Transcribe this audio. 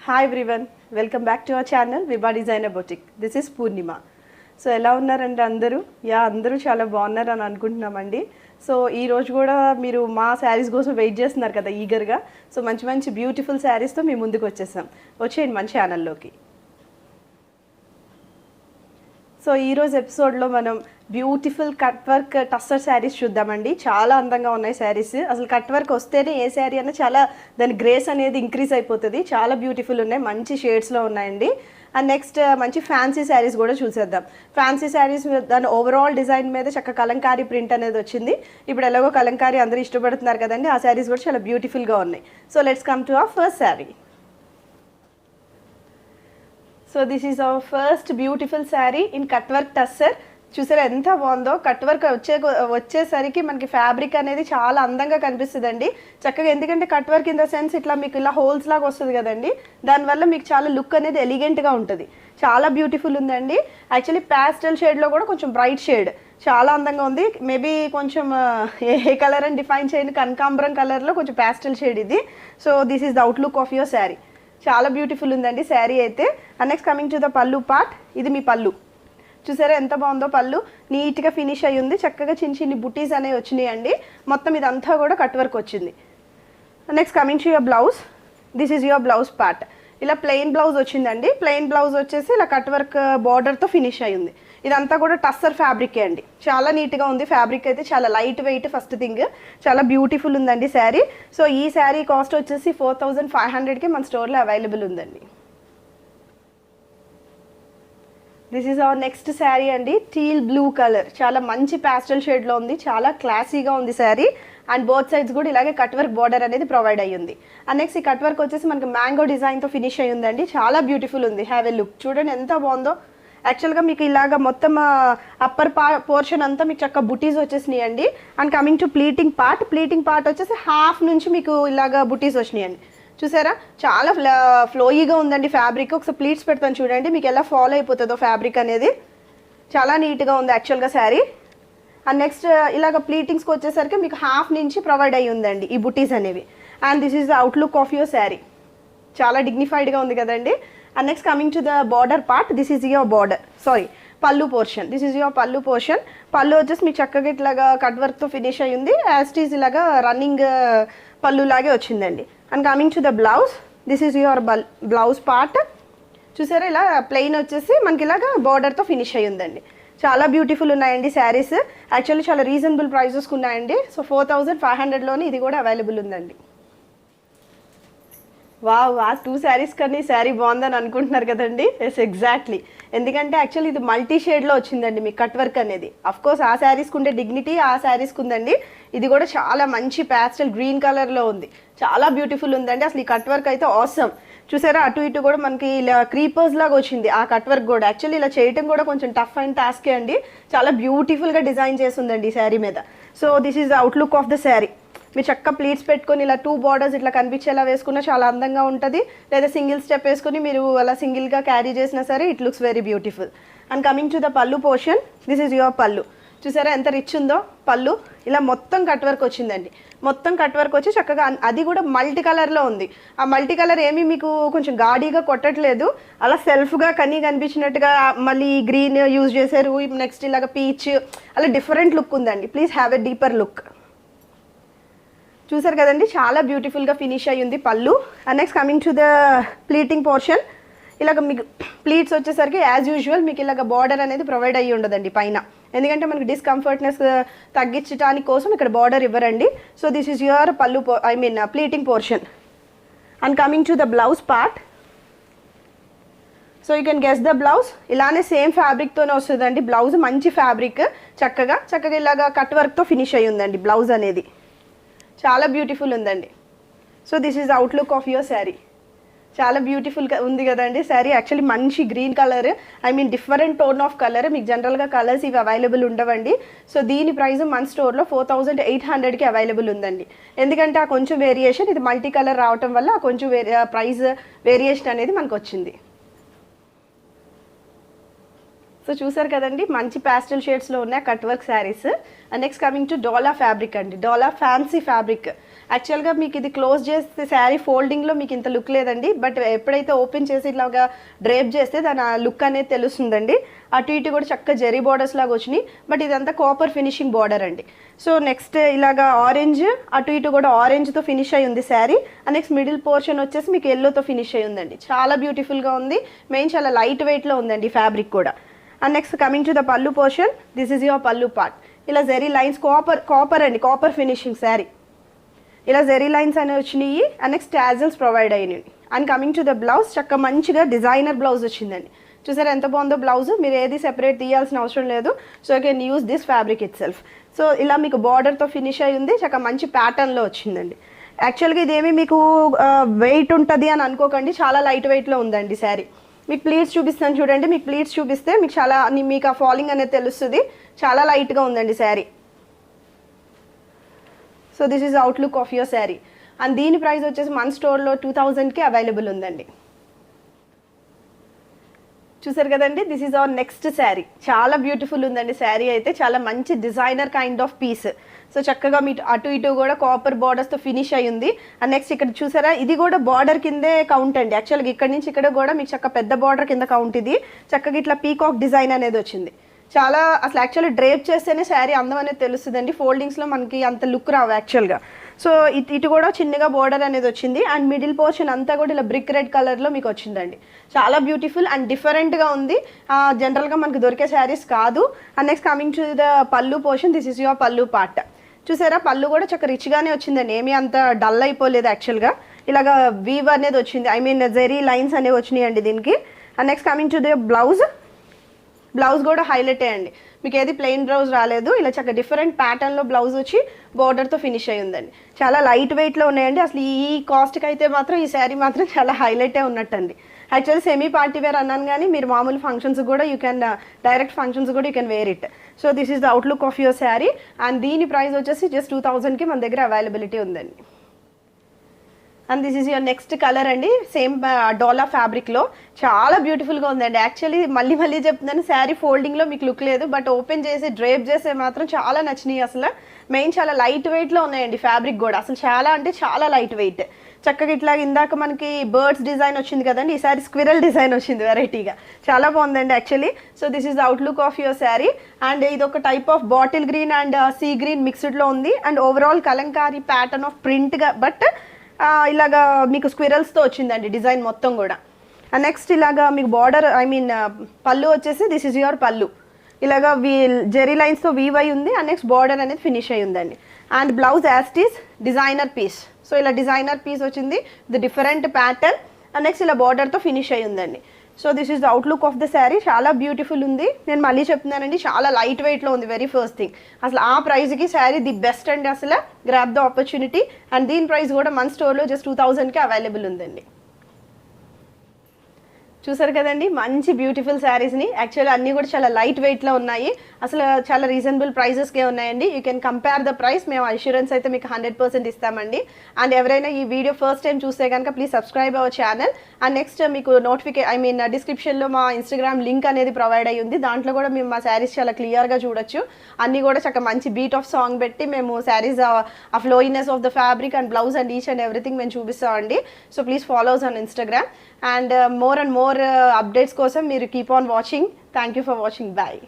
Hi everyone, welcome back to our channel Vibha designer boutique. This is Purnima. So ఎలా ఉన్నారండి అందరూ? అందరూ చాలా బాగున్నారు అని అనుకుంటున్నామండి. సో ఈరోజు కూడా మీరు మా శారీస్ కోసం వెయిట్ చేస్తున్నారు కదా ఈగర్గా. సో మంచి మంచి బ్యూటిఫుల్ శారీస్తో మీ ముందుకు వచ్చేయండి మన ఛానల్లోకి. సో ఈరోజు ఎపిసోడ్లో మనం beautiful cut work tussar saris చూద్దామండి. చాలా అందంగా ఉన్నాయి శారీస్. అసలు కట్ వర్క్ వస్తేనే ఏ శారీ అన్నా చాలా దాని గ్రేస్ అనేది ఇంక్రీజ్ అయిపోతుంది. చాలా బ్యూటిఫుల్ ఉన్నాయి, మంచి షేడ్స్లో ఉన్నాయండి. అండ్ నెక్స్ట్ మంచి ఫ్యాన్సీ శారీస్ కూడా చూసేద్దాం. ఫ్యాన్సీ శారీస్ దాని ఓవరాల్ డిజైన్ మీద చక్క కలంకారీ ప్రింట్ అనేది వచ్చింది. ఇప్పుడు ఎలాగో కలంకారీ అందరూ ఇష్టపడుతున్నారు కదండి, ఆ శారీస్ కూడా చాలా బ్యూటిఫుల్గా ఉన్నాయి. So let's come to our first sari. So this is hour first beautiful sari in cut work tussar. చూసారా ఎంత బాగుందో. కట్ వర్క్ వచ్చేసరికి మనకి ఫ్యాబ్రిక్ అనేది చాలా అందంగా కనిపిస్తుందండి చక్కగా. ఎందుకంటే cut work in the sense ఇట్లా మీకు ఇలా హోల్స్ లాగా వస్తుంది కదండి, దానివల్ల మీకు చాలా లుక్ అనేది ఎలిగెంట్గా ఉంటుంది. చాలా బ్యూటిఫుల్ ఉందండి. యాక్చువల్లీ ప్యాస్టల్ షేడ్లో కూడా కొంచెం బ్రైట్ షేడ్, చాలా అందంగా ఉంది. మేబీ కొంచెం ఏ కలర్ అని డిఫైన్ చేయండి, కనకాంబరం కలర్లో కొంచెం ప్యాస్టల్ షేడ్ ఇది. So this is the out look of your sari. చాలా బ్యూటిఫుల్ ఉందండి శారీ అయితే. And next coming to the పళ్ళు పార్ట్. ఇది మీ పళ్ళు. చూసారా ఎంత బాగుందో. పళ్ళు నీట్గా ఫినిష్ అయ్యి ఉంది. చక్కగా చిన్న చిన్ని బుటీస్ అనేవి వచ్చినాయి అండి. మొత్తం ఇదంతా కూడా కట్ వర్క్ వచ్చింది. Next coming to your blouse. This is your blouse part. ఇలా ప్లెయిన్ బ్లౌజ్ వచ్చిందండి. ప్లెయిన్ బ్లౌజ్ వచ్చేసి ఇలా కట్ వర్క్ బార్డర్తో ఫినిష్ అయ్యింది. ఇదంతా కూడా టస్సర్ ఫ్యాబ్రికే అండి. చాలా నీట్గా ఉంది ఫ్యాబ్రిక్ అయితే, చాలా లైట్ వెయిట్. ఫస్ట్ థింగ్ చాలా బ్యూటిఫుల్ ఉందండి శారీ. సో ఈ శారీ కాస్ట్ వచ్చేసి 4500కి మన స్టోర్లో అవైలబుల్ ఉందండి. This is our next sari అండి. టీల్ బ్లూ కలర్, చాలా మంచి ప్యాస్టల్ షేడ్లో ఉంది. చాలా క్లాసీగా ఉంది శారీ. అండ్ బోత్ సైడ్స్ కూడా ఇలాగే కట్ వర్క్ బార్డర్ అనేది ప్రొవైడ్ అయ్యింది. అండ్ నెక్స్ట్ ఈ కట్ వర్క్ వచ్చేసి మనకి మ్యాంగో డిజైన్తో ఫినిష్ అయ్యి ఉందండి. చాలా బ్యూటిఫుల్ ఉంది. Have a look. చూడండి ఎంత బాగుందో. యాక్చువల్గా మీకు ఇలాగ మొత్తం అప్పర్ పోర్షన్ అంతా మీకు చక్క బుటీస్ వచ్చేసినాయి అండి. And coming to pleating part. Pleating part వచ్చేసి హాఫ్ నుంచి మీకు ఇలాగ బుటీస్ వచ్చినాయండి. చూసారా చాలా ఫ్లోయీగా ఉందండి ఫ్యాబ్రిక్. ఒకసారి ప్లీట్స్ పెడతాను చూడండి, మీకు ఎలా ఫాలో అయిపోతుందో ఫ్యాబ్రిక్ అనేది. చాలా నీట్గా ఉంది యాక్చువల్గా శారీ. అండ్ నెక్స్ట్ ఇలాగ ప్లీటింగ్స్కి వచ్చేసరికి మీకు హాఫ్ నుంచి ప్రొవైడ్ అయ్యి ఉందండి ఈ బుటీస్ అనేవి. And this is the outlook of your sari. చాలా డిగ్నిఫైడ్గా ఉంది కదండి. And next coming to the border part. This is your border, పళ్ళు పోర్షన్. దిస్ ఈజ్ యువర్ పళ్ళు పోర్షన్. పళ్ళు వచ్చేసి మీకు చక్కగా ఇట్లాగా కట్ వర్క్తో ఫినిష్ అయ్యి ఉంది. యాజ్ ఇట్ ఈజ్ ఇలాగా రన్నింగ్ పళ్ళు లాగే వచ్చిందండి. And coming to the blouse. This is your blouse part. చూసారా ఇలా ప్లెయిన్ వచ్చేసి మనకి ఇలాగా బార్డర్తో ఫినిష్ అయ్యి ఉందండి. చాలా బ్యూటిఫుల్ ఉన్నాయండి శారీస్. యాక్చువల్లీ చాలా రీజనబుల్ ప్రైజెస్కి ఉన్నాయండి. సో 4500లోనే ఇది కూడా అవైలబుల్ ఉందండి. వావ్, ఆ 2 శారీస్ కన్నా శారీ బాగుందని అనుకుంటున్నారు కదండి. Yes, exactly. ఎందుకంటే యాక్చువల్లీ ఇది మల్టీ షేడ్లో వచ్చిందండి మీ కట్ వర్క్ అనేది. అఫ్కోర్స్ ఆ శారీస్కి ఉండే డిగ్నిటీ ఆ శారీస్కి ఉందండి. ఇది కూడా చాలా మంచి ప్యాస్టల్ గ్రీన్ కలర్లో ఉంది. చాలా బ్యూటిఫుల్ ఉందండి. అసలు ఈ కట్ వర్క్ అయితే ఆసమ్. చూసారా అటు ఇటు కూడా మనకి ఇలా క్రీపర్స్ లాగా వచ్చింది ఆ కట్ వర్క్ కూడా. యాక్చువల్లీ ఇలా చేయటం కూడా కొంచెం టఫ్ అండ్ టాస్కే అండి. చాలా బ్యూటిఫుల్గా డిజైన్ చేసి ఉందండి ఈ శారీ మీద. So this is the outlook of the sari. మీరు చక్క ప్లీట్స్ పెట్టుకొని ఇలా 2 బార్డర్స్ ఇట్లా కనిపించేలా వేసుకున్నా చాలా అందంగా ఉంటుంది. లేదా సింగిల్ స్టెప్ వేసుకొని మీరు అలా సింగిల్గా క్యారీ చేసినా సరే it looks very beautiful. And coming to the పళ్ళు పోర్షన్. దిస్ ఈజ్ యువర్ పళ్ళు. చూసారా ఎంత రిచ్ ఉందో పళ్ళు. ఇలా మొత్తం కట్ వర్క్ వచ్చిందండి. మొత్తం కట్ వర్క్ వచ్చి చక్కగా అది కూడా మల్టీ కలర్లో ఉంది. ఆ మల్టీ కలర్ ఏమీ మీకు కొంచెం గాడీగా కొట్టట్లేదు. అలా సెల్ఫ్గా కనిపించినట్టుగా మళ్ళీ గ్రీన్ యూజ్ చేశారు. నెక్స్ట్ ఇలాగ పీచ్, అలా డిఫరెంట్ లుక్ ఉందండి. Please have a deeper look. చూసారు కదండి చాలా బ్యూటిఫుల్గా ఫినిష్ అయ్యి ఉంది పళ్ళు. And next coming to the pleating portion. ఇలాగ మీకు ప్లీట్స్ వచ్చేసరికి యాజ్ యూజువల్ మీకు ఇలాగ బార్డర్ అనేది ప్రొవైడ్ అయ్యి ఉండదండి పైన. ఎందుకంటే మనకి డిస్కంఫర్ట్నెస్ తగ్గించడానికి కోసం ఇక్కడ బార్డర్ ఇవ్వరండి. So this is your pallu pleating portion. And coming to the blouse part. So you can guess the blouse. ఇలానే సేమ్ ఫ్యాబ్రిక్తోనే వస్తుందండి బ్లౌజ్. మంచి ఫ్యాబ్రిక్. చక్కగా ఇలాగ కట్ వర్క్తో ఫినిష్ అయ్యి ఉందండి బ్లౌజ్ అనేది. చాలా బ్యూటిఫుల్ ఉందండి. So this is outlook of your sari. చాలా బ్యూటిఫుల్గా ఉంది కదండి శారీ. యాక్చువల్లీ మంచి green colour, different tone of colour. మీకు జనరల్గా కలర్స్ ఇవి అవైలబుల్ ఉండవండి. సో దీని ప్రైస్ మన స్టోర్లో 4800కి అవైలబుల్ ఉందండి. ఎందుకంటే ఆ కొంచెం వేరియేషన్, ఇది మల్టీ కలర్ రావటం వల్ల ఆ కొంచెం ప్రైస్ వేరియేషన్ అనేది మనకు వచ్చింది. సో చూసారు కదండి మంచి ప్యాస్టల్ షేడ్స్లో ఉన్నాయి cut work saris. And next coming to dola fabric అండి. డోలా ఫ్యాన్సీ ఫ్యాబ్రిక్. యాక్చువల్గా మీకు ఇది క్లోజ్ చేస్తే శారీ ఫోల్డింగ్లో మీకు ఇంత లుక్ లేదండి, బట్ ఎప్పుడైతే ఓపెన్ చేసి ఇట్లాగా డ్రేప్ చేస్తే దాని లుక్ అనేది తెలుస్తుందండి. అటు ఇటు కూడా చక్కగా జెరీ బార్డర్స్ లాగా వచ్చినాయి, బట్ ఇదంతా కాపర్ ఫినిషింగ్ బార్డర్ అండి. సో నెక్స్ట్ ఇలాగా ఆరెంజ్, అటు ఇటు కూడా ఆరెంజ్తో ఫినిష్ అయి ఉంది శారీ. నెక్స్ట్ మిడిల్ పోర్షన్ వచ్చేసి మీకు ఎల్లోతో ఫినిష్ అయి ఉందండి. చాలా బ్యూటిఫుల్గా ఉంది, మెయిన్ చాలా లైట్ వెయిట్లో ఉందండి ఫ్యాబ్రిక్ కూడా. And next coming to the పల్లు పోర్షన్, దిస్ ఈజ్ యువర్ పల్లు పార్ట్. ఇలా జెరీ లైన్స్ కాపర్ అండి, కాపర్ ఫినిషింగ్ శారీ. ఇలా జెరీ లైన్స్ అనేవి వచ్చినాయి. అండ్ నెక్స్ట్ టాజల్స్ ప్రొవైడ్ అయినాయి. And coming to the blouse, చక్కగా మంచిగా డిజైనర్ బ్లౌజ్ వచ్చిందండి. చూసారా ఎంత బాగుందో బ్లౌజ్, మీరు ఏది సెపరేట్ తీయాల్సిన అవసరం లేదు. So you can use this fabric it self. So ఇలా మీకు బార్డర్తో ఫినిష్ అయి ఉంది, చక్కగా మంచి ప్యాటర్న్లో వచ్చిందండి. యాక్చువల్గా ఇదేమి మీకు వెయిట్ ఉంటుంది అని అనుకోకండి, చాలా లైట్ వెయిట్లో ఉందండి శారీ. మీకు ప్లీట్స్ చూపిస్తాను చూడండి, మీకు ప్లీట్స్ చూపిస్తే మీకు చాలా మీకు ఆ ఫాలింగ్ అనేది తెలుస్తుంది. చాలా లైట్గా ఉందండి sari. So this is outlook of your sari. And దీని ప్రైస్ వచ్చేసి మన స్టోర్లో 2000కి అవైలబుల్ ఉందండి. చూసారు కదండి, this is our next sari. చాలా బ్యూటిఫుల్ ఉందండి శారీ అయితే, చాలా మంచి designer kind of piece. So చక్కగా మీ అటు ఇటు కూడా కాపర్ బార్డర్స్తో ఫినిష్ అయ్యి ఉంది. అండ్ నెక్స్ట్ ఇక్కడ చూసారా, ఇది కూడా బార్డర్ కిందే కౌంట్ అండి. యాక్చువల్గా ఇక్కడ నుంచి ఇక్కడ కూడా మీకు చక్కగా పెద్ద బార్డర్ కింద కౌంట్. ఇది చక్కగా ఇట్లా పీకాక్ డిజైన్ అనేది వచ్చింది. చాలా అసలు యాక్చువల్లీ డ్రేప్ చేస్తేనే శారీ అందం అనేది తెలుస్తుందండి. ఫోల్డింగ్స్లో మనకి అంత లుక్ రావు యాక్చువల్గా. సో ఇటు కూడా చిన్నగా బోర్డర్ అనేది వచ్చింది. అండ్ మిడిల్ పోర్షన్ అంతా కూడా ఇలా బ్రిక్ రెడ్ కలర్లో మీకు వచ్చిందండి. చాలా బ్యూటిఫుల్ అండ్ డిఫరెంట్గా ఉంది, జనరల్గా మనకు దొరికే శారీస్ కాదు. And next coming to the పల్లు పోర్షన్, దిస్ ఇస్ యువర్ పల్లు పార్ట్. చూసారా, పళ్ళు కూడా చక్కగా రిచ్గానే వచ్చిందండి, ఏమీ అంత డల్ అయిపోలేదు. యాక్చువల్గా ఇలాగా వీవ్ అనేది వచ్చింది, ఐ మీన్ జెరీ లైన్స్ అనేవి వచ్చినాయండి దీనికి. And next coming to the blouse, blouse కూడా హైలైట్ అయ్యండి. మీకు ఏది ప్లెయిన్ బ్లౌజ్ రాలేదు, ఇలా చక్కగా డిఫరెంట్ ప్యాటర్న్లో బ్లౌజ్ వచ్చి బోర్డర్తో ఫినిష్ అయ్యి ఉందండి. చాలా లైట్ వెయిట్లో ఉన్నాయండి. అసలు ఈ కాస్ట్కి అయితే మాత్రం ఈ శారీ మాత్రం చాలా హైలైటే ఉన్నట్టండి. యాక్చువల్లీ సెమీ పార్టీ వేర్ అన్నాను, కానీ మీరు మామూలు ఫంక్షన్స్ కూడా యూ కెన్ డైరెక్ట్ ఫంక్షన్స్ కూడా you can wear it. So this is the outlook of your sari. And దీని ప్రైస్ వచ్చేసి జస్ట్ 2000కి మన దగ్గర అవైలబిలిటీ ఉందండి. And this is your next colour అండి, సేమ్ డోలా ఫ్యాబ్రిక్లో. చాలా బ్యూటిఫుల్గా ఉందండి. యాక్చువల్లీ మళ్ళీ చెప్తున్నాను, శారీ ఫోల్డింగ్లో మీకు లుక్ లేదు, బట్ ఓపెన్ చేసి డ్రేప్ చేసే మాత్రం చాలా నచ్చినాయి. అసలు మెయిన్ చాలా లైట్ వెయిట్లో ఉన్నాయండి ఫ్యాబ్రిక్ కూడా, అసలు చాలా అంటే చాలా లైట్ వెయిట్. చక్కగా ఇట్లా ఇందాక మనకి బర్డ్స్ డిజైన్ వచ్చింది కదండి, ఈసారి స్క్విరల్ డిజైన్ వచ్చింది వెరైటీగా, చాలా బాగుందండి actually. So this is the outlook of your sari. And ఇది ఒక type of bottle green and sea green మిక్స్డ్లో ఉంది. And overall kalamkari pattern of ప్రింట్గా, బట్ ఇలాగా మీకు స్క్విరల్స్తో వచ్చిందండి డిజైన్ మొత్తం కూడా. అండ్ నెక్స్ట్ ఇలాగా మీకు బార్డర్, ఐ మీన్ పళ్ళు వచ్చేసి దిస్ ఈజ్ యువర్ పళ్ళు. ఇలాగా జెరీ లైన్స్తో వీవ్ అయి ఉంది. అండ్ నెక్స్ట్ బార్డర్ అనేది ఫినిష్ అయి ఉందండి. అండ్ బ్లౌజ్ యాస్టీస్ డిజైనర్ పీస్. సో ఇలా డిజైనర్ పీస్ వచ్చింది, ఇది డిఫరెంట్ ప్యాటర్న్. అండ్ నెక్స్ట్ ఇలా బార్డర్తో ఫినిష్ అయి ఉందండి. So this is the outlook of the sari. చాలా బ్యూటిఫుల్ ఉంది. నేను మళ్ళీ చెప్తున్నానండి, చాలా లైట్ వెయిట్లో ఉంది. వెరీ ఫస్ట్ థింగ్, అసలు ఆ ప్రైస్కి శారీ ది బెస్ట్ అండి. అసలు గ్రాబ్ ద ఆపర్చునిటీ. అండ్ దీని ప్రైస్ కూడా మన స్టోర్లో జస్ట్ 2000కి అవైలబుల్ ఉందండి. చూసారు కదండి, మంచి బ్యూటిఫుల్ శారీస్ని. యాక్చువల్లీ అన్నీ కూడా చాలా లైట్ వెయిట్లో ఉన్నాయి, అసలు చాలా రీజనబుల్ ప్రైజెస్కే ఉన్నాయండి. You can compare the price. మేము అష్యూరెన్స్ అయితే మీకు 100% ఇస్తామండి. అండ్ ఎవరైనా ఈ వీడియో ఫస్ట్ టైం చూస్తే కనుక please subscribe our channel. And next మీకు డిస్క్రిప్షన్లో మా ఇన్స్టాగ్రామ్ లింక్ అనేది ప్రొవైడ్ అయ్యి ఉంది. దాంట్లో కూడా మేము మా శారీస్ చాలా క్లియర్గా చూడొచ్చు. అన్నీ కూడా చక్కగా మంచి బీట్ ఆఫ్ సాంగ్ పెట్టి మేము శారీస్ ఆ flowiness of the fabric and blouse and each and everything మేము చూపిస్తామండి. So please follow us on Instagram. And more and more updates కోసం మీరు keep on watching. Thank you for watching. Bye.